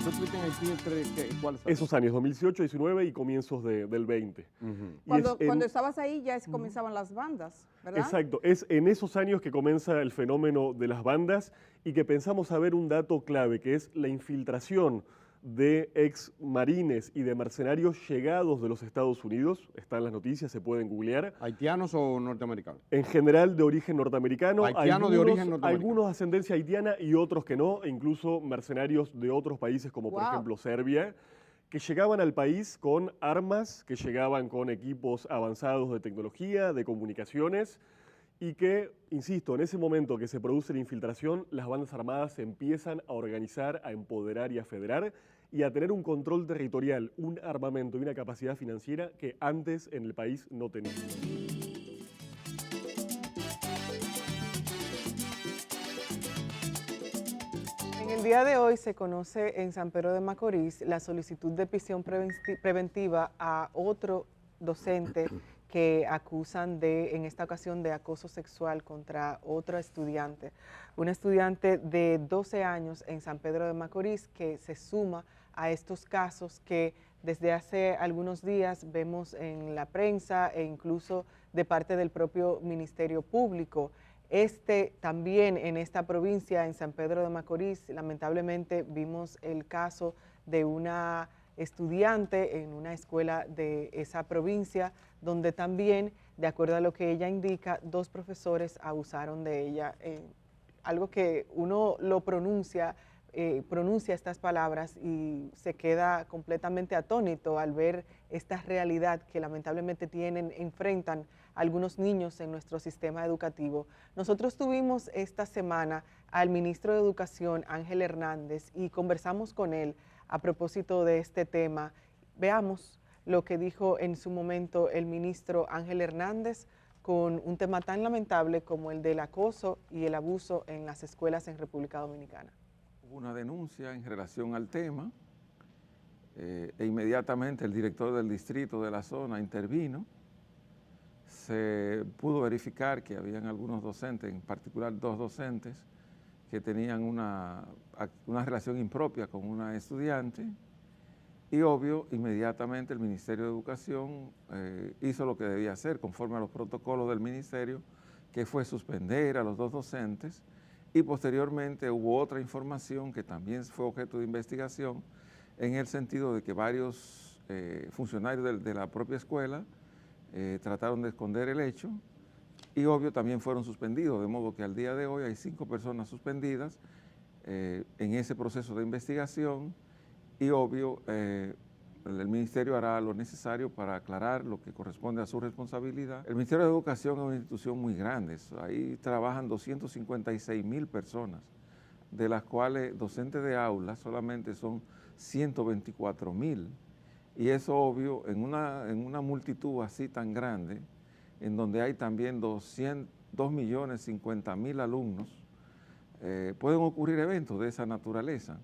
¿Tú estuviste en Haití cuáles años? Esos años, 2018, 19 y comienzos del 20. Y es Cuando estabas ahí ya comenzaban las bandas, ¿verdad? Exacto, es en esos años que comienza el fenómeno de las bandas y que pensamos saber un dato clave, que es la infiltración de ex marines y de mercenarios llegados de los Estados Unidos. Están las noticias, se pueden googlear. ¿Haitianos o norteamericanos? En general de origen norteamericano. Haitianos de origen norteamericano. Algunos de ascendencia haitiana y otros que no, e incluso mercenarios de otros países como por ejemplo Serbia, que llegaban al país con armas, que llegaban con equipos avanzados de tecnología, de comunicaciones, y que, insisto, en ese momento que se produce la infiltración, las bandas armadas se empiezan a organizar, a empoderar y a federar, y a tener un control territorial, un armamento y una capacidad financiera que antes en el país no tenían. En el día de hoy se conoce en San Pedro de Macorís la solicitud de prisión preventiva a otro docente que acusan en esta ocasión de acoso sexual contra otro estudiante. Un estudiante de 12 años en San Pedro de Macorís que se suma a estos casos que desde hace algunos días vemos en la prensa e incluso de parte del propio Ministerio Público. También en esta provincia, en San Pedro de Macorís, lamentablemente vimos el caso de una estudiante en una escuela de esa provincia, donde también, de acuerdo a lo que ella indica, 2 profesores abusaron de ella. Algo que uno lo pronuncia estas palabras y se queda completamente atónito al ver esta realidad que lamentablemente enfrentan algunos niños en nuestro sistema educativo. Nosotros tuvimos esta semana al ministro de Educación, Ángel Hernández, y conversamos con él a propósito de este tema. Veamos lo que dijo en su momento el ministro Ángel Hernández con un tema tan lamentable como el del acoso y el abuso en las escuelas en República Dominicana. Hubo una denuncia en relación al tema e inmediatamente el director del distrito de la zona intervino. Se pudo verificar que habían algunos docentes, en particular 2 docentes, que tenían una relación impropia con una estudiante y obvio, inmediatamente el Ministerio de Educación hizo lo que debía hacer conforme a los protocolos del ministerio, que fue suspender a los 2 docentes. Y posteriormente hubo otra información que también fue objeto de investigación en el sentido de que varios funcionarios de la propia escuela trataron de esconder el hecho y obvio también fueron suspendidos, de modo que al día de hoy hay 5 personas suspendidas en ese proceso de investigación y obvio el ministerio hará lo necesario para aclarar lo que corresponde a su responsabilidad. El Ministerio de Educación es una institución muy grande, ahí trabajan 256,000 personas, de las cuales docentes de aula solamente son 124,000. Y eso obvio, en una multitud así tan grande, en donde hay también 2.050.000 alumnos, pueden ocurrir eventos de esa naturaleza.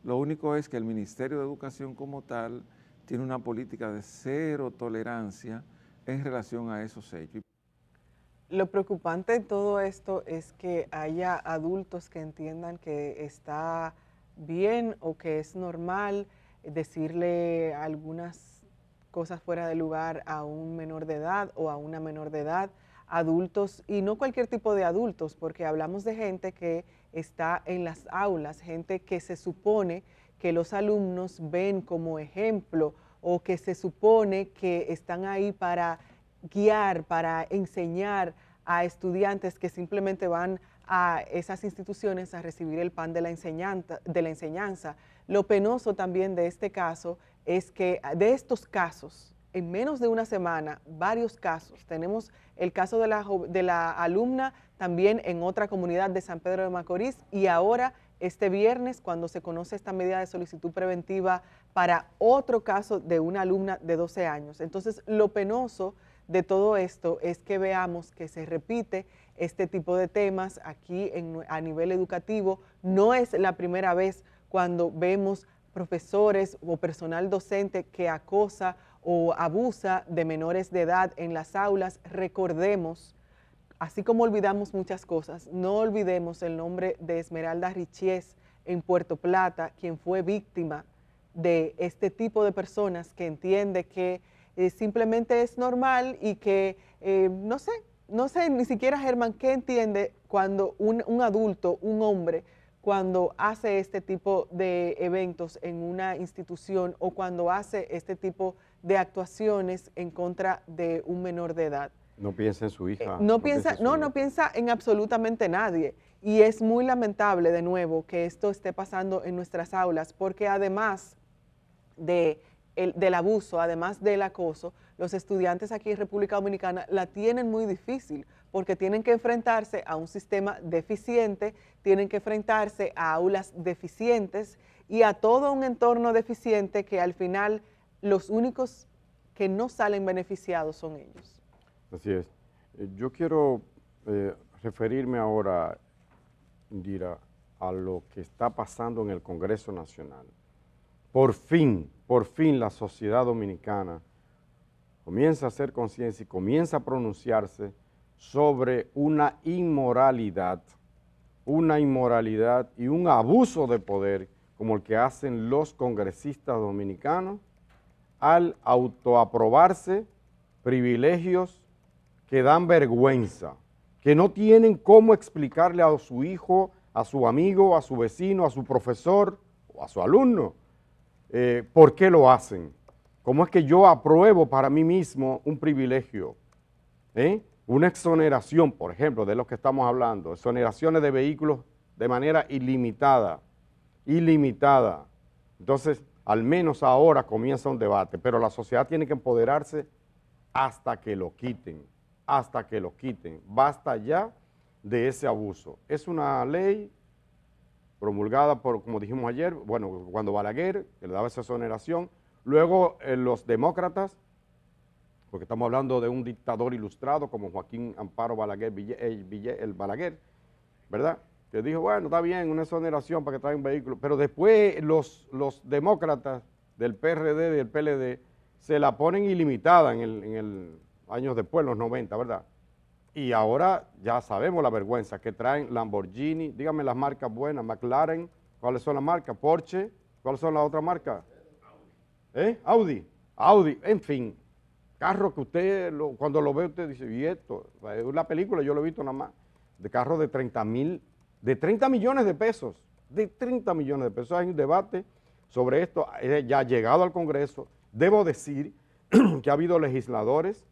Lo único es que el Ministerio de Educación como tal tiene una política de 0 tolerancia en relación a esos hechos. Lo preocupante de todo esto es que haya adultos que entiendan que está bien o que es normal decirle algunas cosas fuera de lugar a un menor de edad o a una menor de edad, adultos, y no cualquier tipo de adultos, porque hablamos de gente que está en las aulas, gente que se supone que los alumnos ven como ejemplo o que se supone que están ahí para guiar, para enseñar a estudiantes que simplemente van a esas instituciones a recibir el pan de la enseñanza. Lo penoso también de este caso es que de estos casos, en menos de una semana, varios casos. Tenemos el caso de la alumna también en otra comunidad de San Pedro de Macorís y ahora este viernes cuando se conoce esta medida de solicitud preventiva para otro caso de una alumna de 12 años. Entonces, lo penoso de todo esto es que veamos que se repite este tipo de temas aquí a nivel educativo. No es la primera vez cuando vemos profesores o personal docente que acosa o abusa de menores de edad en las aulas. Recordemos, así como olvidamos muchas cosas, no olvidemos el nombre de Esmeralda Richies, en Puerto Plata, quien fue víctima de este tipo de personas que entiende que simplemente es normal y que, no sé ni siquiera Germán, ¿qué entiende cuando un adulto, un hombre, cuando hace este tipo de eventos en una institución o cuando hace este tipo de actuaciones en contra de un menor de edad? No piensa en su hija. No piensa en absolutamente nadie. Y es muy lamentable, de nuevo, que esto esté pasando en nuestras aulas, porque además del abuso, además del acoso, los estudiantes aquí en República Dominicana la tienen muy difícil, porque tienen que enfrentarse a un sistema deficiente, tienen que enfrentarse a aulas deficientes y a todo un entorno deficiente que al final los únicos que no salen beneficiados son ellos. Así es. Yo quiero referirme ahora, Indira, a lo que está pasando en el Congreso Nacional. Por fin la sociedad dominicana comienza a hacer conciencia y comienza a pronunciarse sobre una inmoralidad y un abuso de poder como el que hacen los congresistas dominicanos al autoaprobarse privilegios que dan vergüenza, que no tienen cómo explicarle a su hijo, a su amigo, a su vecino, a su profesor o a su alumno por qué lo hacen. ¿Cómo es que yo apruebo para mí mismo un privilegio? Una exoneración, por ejemplo, de lo que estamos hablando, exoneraciones de vehículos de manera ilimitada. Entonces, al menos ahora comienza un debate, pero la sociedad tiene que empoderarse hasta que lo quiten. Basta ya de ese abuso. Es una ley promulgada por, como dijimos ayer, bueno, cuando Balaguer, que le daba esa exoneración, luego los demócratas, porque estamos hablando de un dictador ilustrado como Joaquín Amparo Balaguer, el Balaguer, ¿verdad? Que dijo, bueno, está bien, una exoneración para que traigan un vehículo, pero después los demócratas del PRD, del PLD, se la ponen ilimitada años después, los 90, ¿verdad? Y ahora ya sabemos la vergüenza que traen Lamborghini, dígame las marcas buenas, McLaren, ¿cuáles son las marcas? Porsche, ¿cuáles son las otras marcas? Audi, en fin, carro que usted, cuando lo ve usted dice, ¿y esto? La película yo lo he visto nada más, de carros de 30 millones de pesos, Hay un debate sobre esto, ya ha llegado al Congreso. Debo decir que ha habido legisladores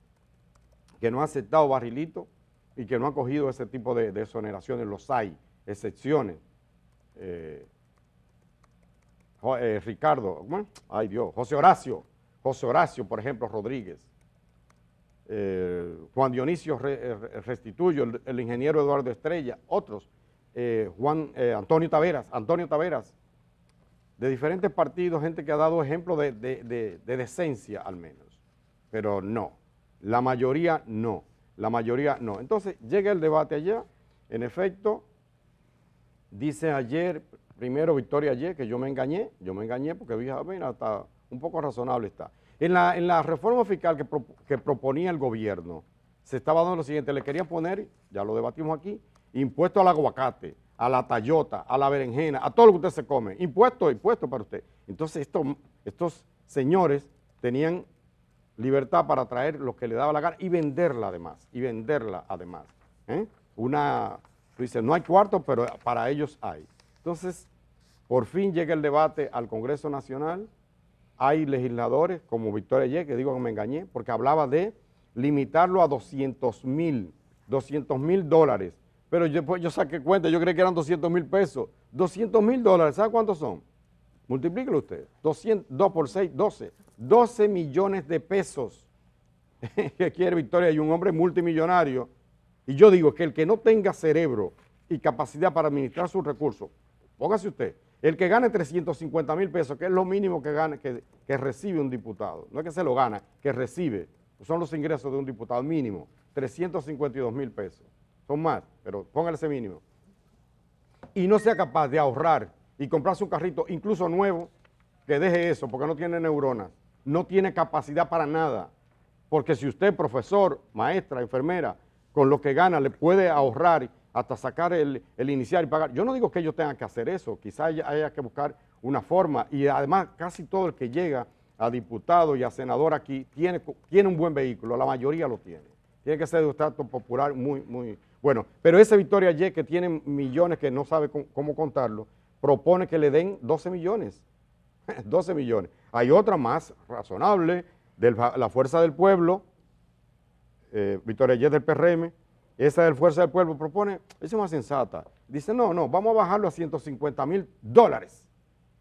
que no han aceptado barrilito y que no han cogido ese tipo de exoneraciones. Los hay, excepciones. Ricardo, José Horacio, por ejemplo, Rodríguez. Juan Dionisio Restituyo, el ingeniero Eduardo Estrella, otros. Antonio Taveras, de diferentes partidos, gente que ha dado ejemplo de decencia al menos, pero no. La mayoría no. Entonces, llega el debate allá, en efecto, dice ayer, primero Victoria ayer, que yo me engañé porque dije, mira, está un poco razonable está. En la reforma fiscal que proponía el gobierno, se estaba dando lo siguiente, le querían poner, ya lo debatimos aquí, impuesto al aguacate, a la tallota, a la berenjena, a todo lo que usted se come, impuesto para usted. Entonces, estos señores tenían libertad para traer lo que le daba la gana y venderla además. Tú dices, no hay cuarto, pero para ellos hay. Entonces, por fin llega el debate al Congreso Nacional. Hay legisladores como Victoria Ye, que digo que me engañé, porque hablaba de limitarlo a $200,000. Pero yo saqué cuenta, yo creí que eran 200,000 pesos. $200,000, ¿sabe cuántos son? Multiplíquelo usted. 2 por 6, 12. 12 millones de pesos que quiere Victoria, y un hombre multimillonario. Y yo digo que el que no tenga cerebro y capacidad para administrar sus recursos, póngase usted, el que gane 350,000 pesos, que es lo mínimo que recibe un diputado, no es que se lo gana, que recibe, son los ingresos de un diputado mínimo, 352,000 pesos, son más, pero póngale ese mínimo. Y no sea capaz de ahorrar y comprarse un carrito, incluso nuevo, que deje eso, porque no tiene neuronas, no tiene capacidad para nada, porque si usted, profesor, maestra, enfermera, con lo que gana le puede ahorrar hasta sacar el inicial y pagar. Yo no digo que ellos tengan que hacer eso, quizás haya que buscar una forma, y además casi todo el que llega a diputado y a senador aquí tiene un buen vehículo, la mayoría lo tiene. Tiene que ser de un estrato popular muy bueno. Pero ese Victoria Y, que tiene millones que no sabe cómo contarlo, propone que le den 12 millones. 12 millones. Hay otra más razonable, de la Fuerza del Pueblo, Victoria Y del PRM, esa del Fuerza del Pueblo propone, es más sensata. Dice, no, vamos a bajarlo a $150,000.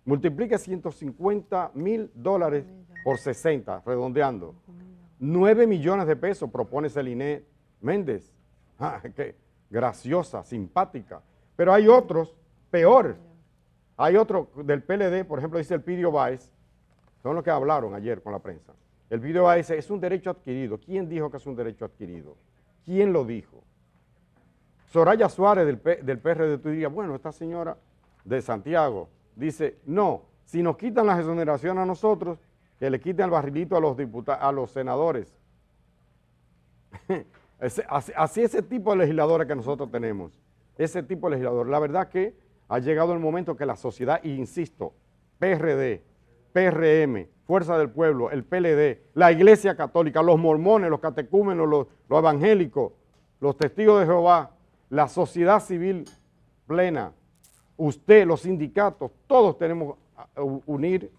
Multiplique $150,000 por 60, redondeando. 9 millones de pesos propone Celine Méndez. Qué graciosa, simpática. Pero hay otros, peor. Hay otro del PLD, por ejemplo, dice Elpidio Báez, son los que hablaron ayer con la prensa. Elpidio Báez dice, es un derecho adquirido. ¿Quién dijo que es un derecho adquirido? ¿Quién lo dijo? Soraya Suárez del PRD, tú dirías, bueno, esta señora de Santiago dice, no, si nos quitan la exoneración a nosotros, que le quiten el barrilito a los diputados, a los senadores. Así ese tipo de legisladores que nosotros tenemos, ese tipo de legisladores. La verdad que ha llegado el momento que la sociedad, e insisto, PRD, PRM, Fuerza del Pueblo, el PLD, la Iglesia Católica, los mormones, los catecúmenos, los evangélicos, los testigos de Jehová, la sociedad civil plena, usted, los sindicatos, todos tenemos que unir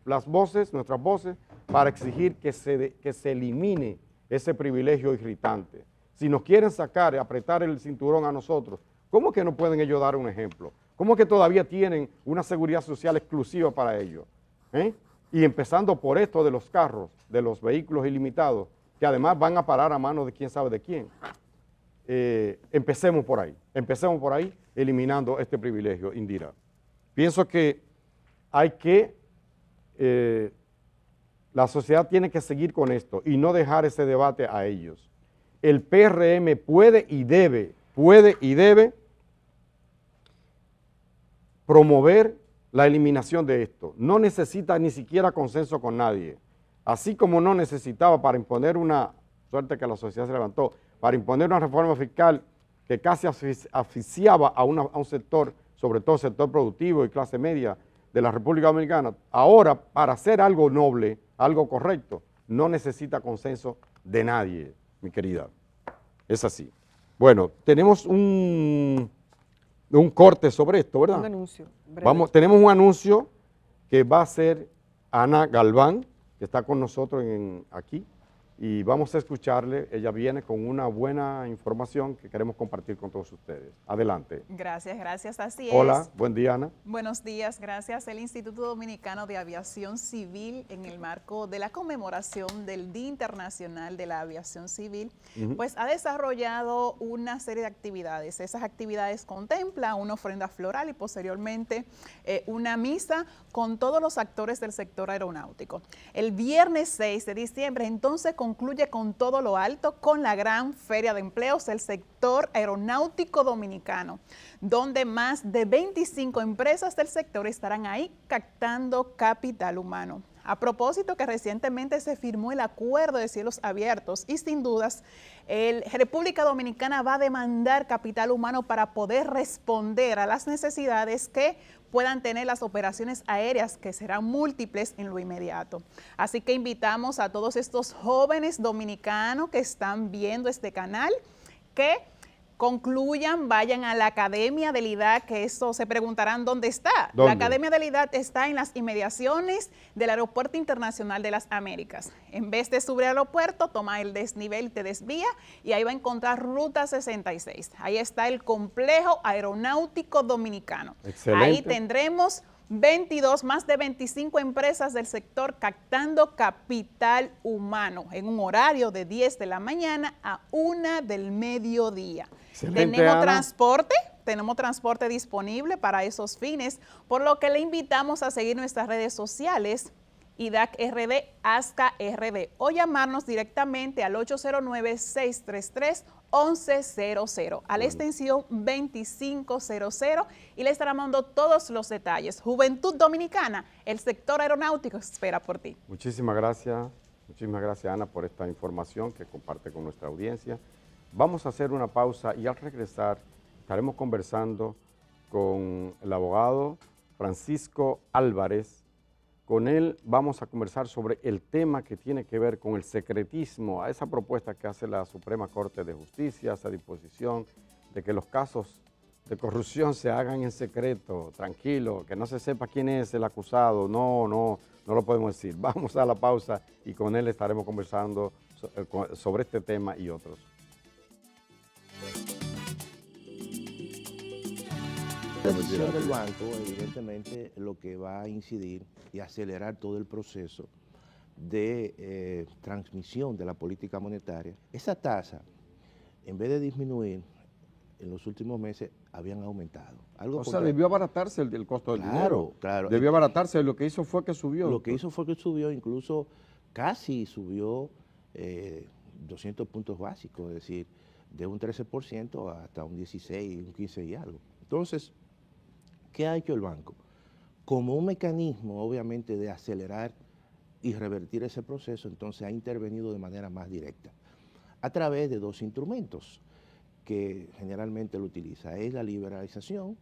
las voces, nuestras voces, para exigir que se elimine ese privilegio irritante. Si nos quieren sacar, apretar el cinturón a nosotros, ¿cómo que no pueden ellos dar un ejemplo? ¿Cómo que todavía tienen una seguridad social exclusiva para ellos? Y empezando por esto de los carros, de los vehículos ilimitados, que además van a parar a manos de quién sabe de quién. Empecemos por ahí, eliminando este privilegio, Indira. Pienso que la sociedad tiene que seguir con esto y no dejar ese debate a ellos. El PRM puede y debe promover la eliminación de esto. No necesita ni siquiera consenso con nadie. Así como no necesitaba para imponer una, suerte que la sociedad se levantó, para imponer una reforma fiscal que casi asfixiaba a un sector, sobre todo sector productivo y clase media de la República Dominicana, ahora para hacer algo noble, algo correcto, no necesita consenso de nadie, mi querida. Es así. Bueno, tenemos un corte sobre esto, ¿verdad? Un anuncio. Breve. Tenemos un anuncio que va a hacer Ana Galván, que está con nosotros aquí, y vamos a escucharle. Ella viene con una buena información que queremos compartir con todos ustedes. Adelante. Gracias, así es. Hola, buen día, Ana. Buenos días, gracias. El Instituto Dominicano de Aviación Civil, en el marco de la conmemoración del Día Internacional de la Aviación Civil, pues ha desarrollado una serie de actividades. Esas actividades contemplan una ofrenda floral y posteriormente una misa con todos los actores del sector aeronáutico. El viernes 6 de diciembre, entonces, concluye con todo lo alto con la gran feria de empleos del sector aeronáutico dominicano, donde más de 25 empresas del sector estarán ahí captando capital humano. A propósito que recientemente se firmó el acuerdo de cielos abiertos y sin dudas República Dominicana va a demandar capital humano para poder responder a las necesidades que puedan tener las operaciones aéreas, que serán múltiples en lo inmediato. Así que invitamos a todos estos jóvenes dominicanos que están viendo este canal que concluyan, vayan a la Academia del IDAC, que eso se preguntarán dónde está. ¿Dónde? La Academia del IDAC está en las inmediaciones del Aeropuerto Internacional de las Américas. En vez de subir al aeropuerto, toma el desnivel y te desvía y ahí va a encontrar Ruta 66. Ahí está el Complejo Aeronáutico Dominicano. Excelente. Ahí tendremos más de 25 empresas del sector captando capital humano en un horario de 10 de la mañana a 1 del mediodía. Excelente, Tenemos Ana. tenemos transporte disponible para esos fines, por lo que le invitamos a seguir nuestras redes sociales, IDAC RD, ASCA RD, o llamarnos directamente al 809-633-1100, a la extensión 2500, y le estará dando todos los detalles. Juventud Dominicana, el sector aeronáutico espera por ti. Muchísimas gracias, Ana, por esta información que comparte con nuestra audiencia. Vamos a hacer una pausa y al regresar estaremos conversando con el abogado Francisco Álvarez. Con él vamos a conversar sobre el tema que tiene que ver con el secretismo, a esa propuesta que hace la Suprema Corte de Justicia, esa disposición de que los casos de corrupción se hagan en secreto, tranquilo, que no se sepa quién es el acusado, no lo podemos decir. Vamos a la pausa y con él estaremos conversando sobre este tema y otros. La decisión del banco, evidentemente, lo que va a incidir y acelerar todo el proceso de transmisión de la política monetaria. Esa tasa, en vez de disminuir, en los últimos meses habían aumentado. O sea, debió abaratarse el costo del dinero. Claro. Debió abaratarse, lo que hizo fue que subió. Lo que hizo fue que subió, incluso casi subió 200 puntos básicos, es decir, de un 13% hasta un 16, un 15 y algo. Entonces, ¿qué ha hecho el banco? Como un mecanismo, obviamente, de acelerar y revertir ese proceso, entonces ha intervenido de manera más directa, a través de dos instrumentos que generalmente lo utiliza. Es la liberalización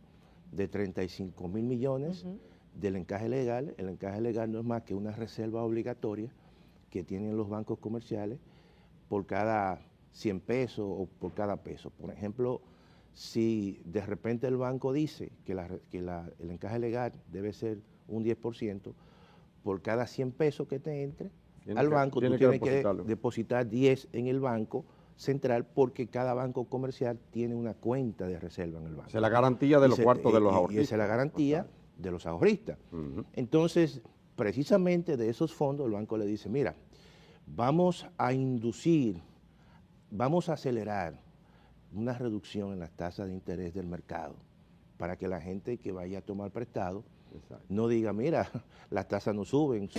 de 35.000 millones del encaje legal. El encaje legal no es más que una reserva obligatoria que tienen los bancos comerciales por cada 100 pesos o por cada peso. Por ejemplo, si de repente el banco dice que el encaje legal debe ser un 10%, por cada 100 pesos que te entre al banco, tú tienes que depositar 10 en el banco central, porque cada banco comercial tiene una cuenta de reserva en el banco. Esa es la garantía de los cuartos de los ahorristas. Y esa es la garantía de los ahorristas. Entonces, precisamente de esos fondos, el banco le dice, mira, vamos a inducir, vamos a acelerar una reducción en las tasas de interés del mercado, para que la gente que vaya a tomar prestado no diga, mira, las tasas no suben.